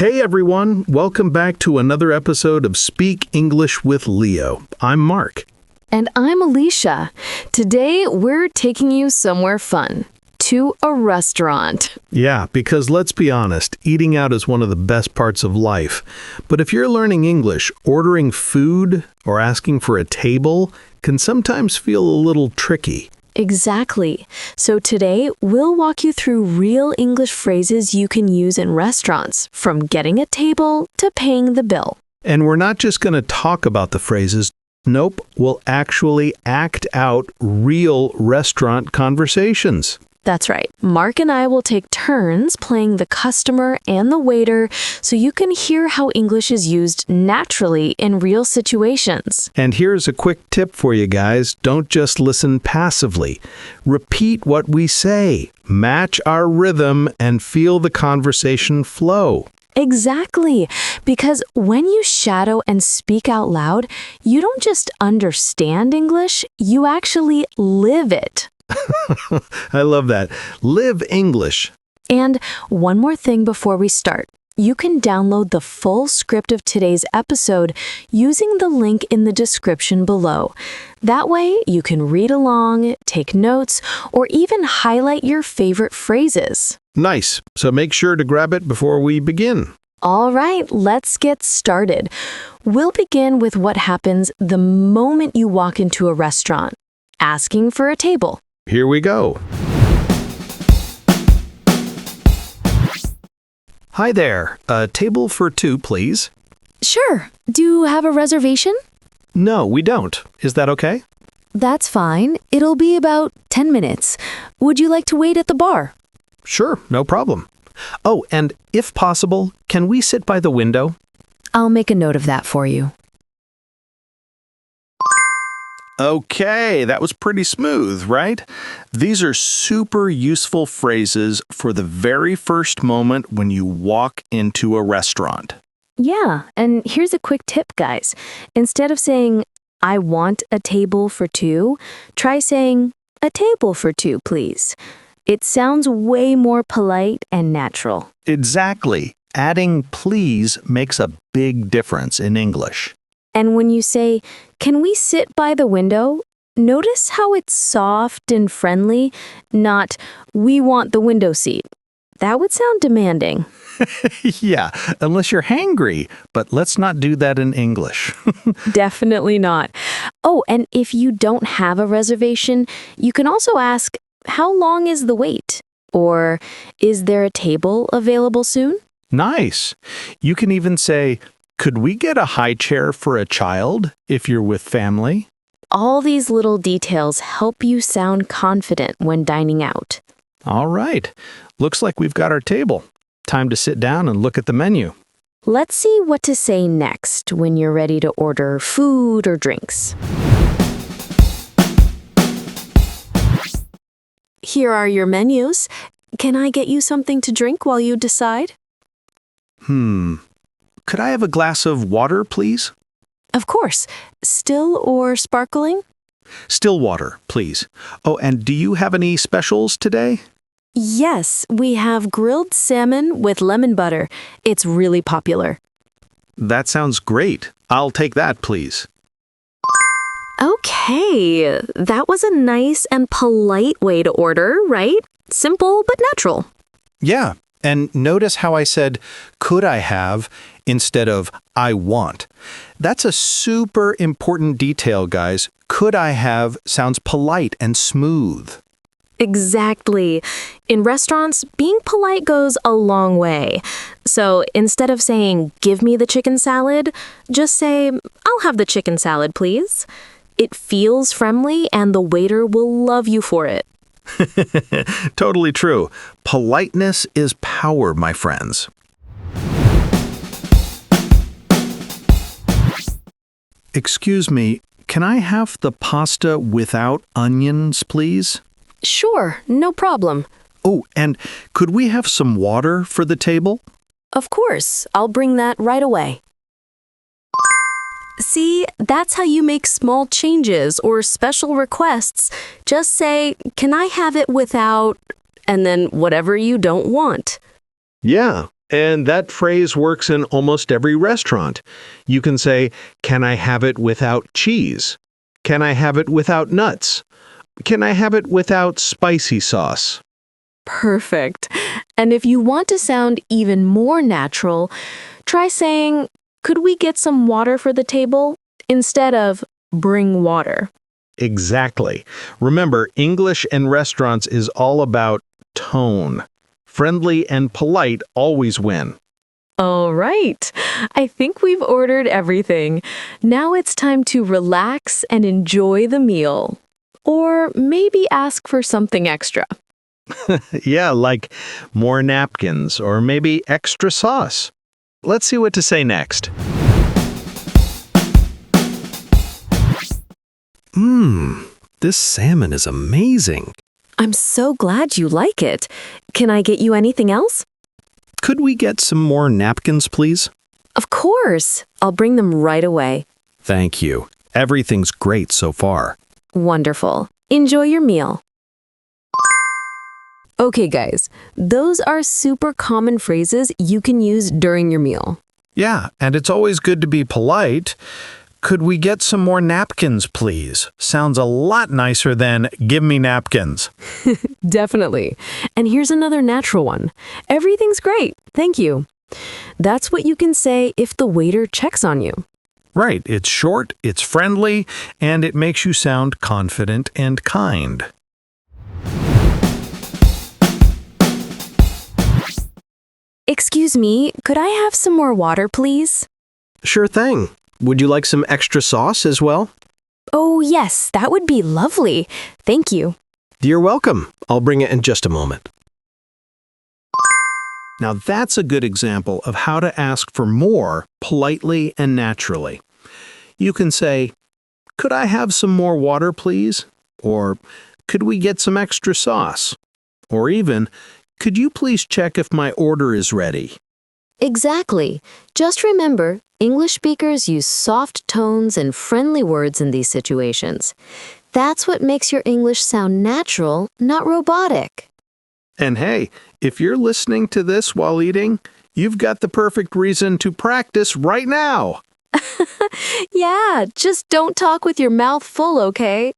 Hey everyone, welcome back to another episode of Speak English with Leo. I'm Mark. And I'm Alisha. Today, we're taking you somewhere fun. To a restaurant. Yeah, because let's be honest, eating out is one of the best parts of life. But if you're learning English, ordering food or asking for a table can sometimes feel a little tricky. Exactly. So today, we'll walk you through real English phrases you can use in restaurants, from getting a table to paying the bill. And we're not just going to talk about the phrases. Nope, we'll actually act out real restaurant conversations. That's right. Mark and I will take turns playing the customer and the waiter so you can hear how English is used naturally in real situations. And here's a quick tip for you guys. Don't just listen passively. Repeat what we say. Match our rhythm and feel the conversation flow. Exactly. Because when you shadow and speak out loud, you don't just understand English, you actually live it. I love that. Live English. And one more thing before we start. You can download the full script of today's episode using the link in the description below. That way, you can read along, take notes, or even highlight your favorite phrases. Nice. So make sure to grab it before we begin. All right, let's get started. We'll begin with what happens the moment you walk into a restaurant. Asking for a table. Here we go. Hi there. A table for two, please. Sure. Do you have a reservation? No, we don't. Is that okay? That's fine. It'll be about 10 minutes. Would you like to wait at the bar? Sure, no problem. Oh, and if possible, can we sit by the window? I'll make a note of that for you. Okay, that was pretty smooth, right? These are super useful phrases for the very first moment when you walk into a restaurant. Yeah, and here's a quick tip, guys. Instead of saying, I want a table for two, try saying, a table for two, please. It sounds way more polite and natural. Exactly. Adding please makes a big difference in English. And when you say, can we sit by the window? Notice how it's soft and friendly, not, we want the window seat. That would sound demanding. Yeah, unless you're hangry, but let's not do that in English. Definitely not. Oh, and if you don't have a reservation, you can also ask, how long is the wait? Or, is there a table available soon? Nice. You can even say, could we get a high chair for a child if you're with family? All these little details help you sound confident when dining out. All right. Looks like we've got our table. Time to sit down and look at the menu. Let's see what to say next when you're ready to order food or drinks. Here are your menus. Can I get you something to drink while you decide? Could I have a glass of water, please? Of course. Still or sparkling? Still water, please. Oh, and do you have any specials today? Yes, we have grilled salmon with lemon butter. It's really popular. That sounds great. I'll take that, please. Okay, that was a nice and polite way to order, right? Simple but natural. Yeah, and notice how I said, could I have, instead of I want. That's a super important detail, guys. Could I have sounds polite and smooth. Exactly. In restaurants, being polite goes a long way. So instead of saying, give me the chicken salad, just say, I'll have the chicken salad, please. It feels friendly and the waiter will love you for it. Totally true. Politeness is power, my friends. Excuse me, can I have the pasta without onions, please? Sure, no problem. Oh, and could we have some water for the table? Of course, I'll bring that right away. See, that's how you make small changes or special requests. Just say, can I have it without, and then whatever you don't want. Yeah, And that phrase works in almost every restaurant. You can say, "Can I have it without cheese? Can I have it without nuts? Can I have it without spicy sauce?" Perfect. And if you want to sound even more natural, try saying, "Could we get some water for the table?" instead of "bring water." Exactly. Remember, English in restaurants is all about tone. Friendly and polite always win. All right. I think we've ordered everything. Now it's time to relax and enjoy the meal. Or maybe ask for something extra. Yeah, like more napkins or maybe extra sauce. Let's see what to say next. This salmon is amazing. I'm so glad you like it. Can I get you anything else? Could we get some more napkins, please? Of course. I'll bring them right away. Thank you. Everything's great so far. Wonderful. Enjoy your meal. Okay, guys. Those are super common phrases you can use during your meal. Yeah, and it's always good to be polite. Could we get some more napkins, please? Sounds a lot nicer than give me napkins. Definitely. And here's another natural one. Everything's great. Thank you. That's what you can say if the waiter checks on you. Right, it's short, it's friendly, and it makes you sound confident and kind. Excuse me, could I have some more water, please? Sure thing. Would you like some extra sauce as well? Oh, yes, that would be lovely. Thank you. You're welcome. I'll bring it in just a moment. Now that's a good example of how to ask for more politely and naturally. You can say, "Could I have some more water, please?" Or, "Could we get some extra sauce?" Or even, "Could you please check if my order is ready?" Exactly. Just remember, English speakers use soft tones and friendly words in these situations. That's what makes your English sound natural, not robotic. And hey, if you're listening to this while eating, you've got the perfect reason to practice right now. Yeah, just don't talk with your mouth full, okay?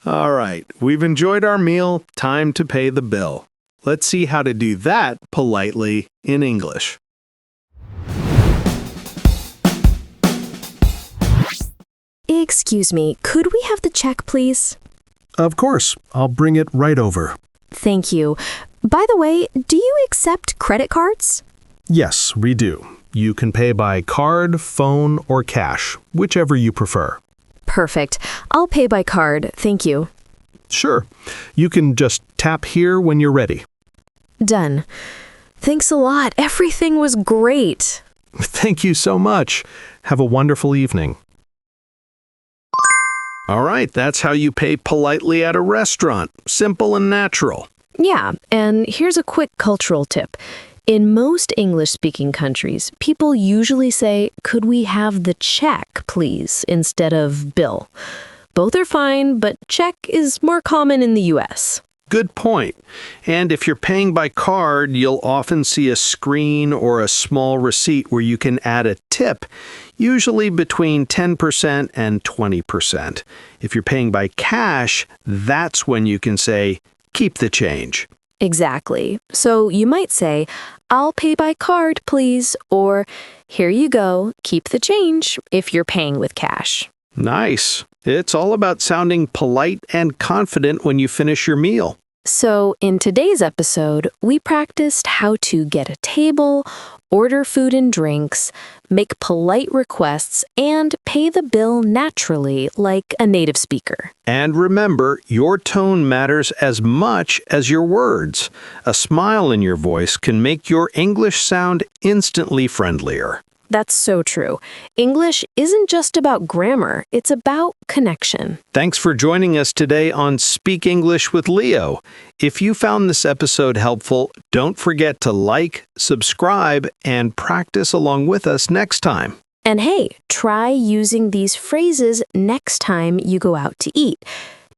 All right, we've enjoyed our meal. Time to pay the bill. Let's see how to do that politely in English. Excuse me, could we have the check, please? Of course. I'll bring it right over. Thank you. By the way, do you accept credit cards? Yes, we do. You can pay by card, phone, or cash, whichever you prefer. Perfect. I'll pay by card, thank you. Sure. You can just tap here when you're ready. Done. Thanks a lot. Everything was great. Thank you so much. Have a wonderful evening. All right, that's how you pay politely at a restaurant. Simple and natural. Yeah, and here's a quick cultural tip. In most English-speaking countries, people usually say, "Could we have the check, please?" instead of bill. Both are fine, but check is more common in the US. Good point. And if you're paying by card, you'll often see a screen or a small receipt where you can add a tip, usually between 10% and 20%. If you're paying by cash, that's when you can say, "Keep the change." Exactly. So you might say, "I'll pay by card, please," or "Here you go, keep the change," if you're paying with cash. Nice. It's all about sounding polite and confident when you finish your meal. So in today's episode, we practiced how to get a table, order food and drinks, make polite requests, and pay the bill naturally like a native speaker. And remember, your tone matters as much as your words. A smile in your voice can make your English sound instantly friendlier. That's so true. English isn't just about grammar, it's about connection. Thanks for joining us today on Speak English with Leo. If you found this episode helpful, don't forget to like, subscribe, and practice along with us next time. And hey, try using these phrases next time you go out to eat.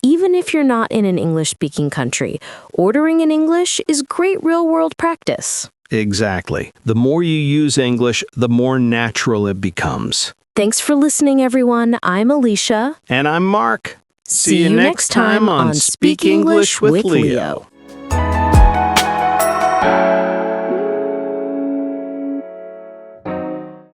Even if you're not in an English-speaking country, ordering in English is great real-world practice. Exactly. The more you use English, the more natural it becomes. Thanks for listening, everyone. I'm Alisha. And I'm Mark. See you next time on Speak English with Leo.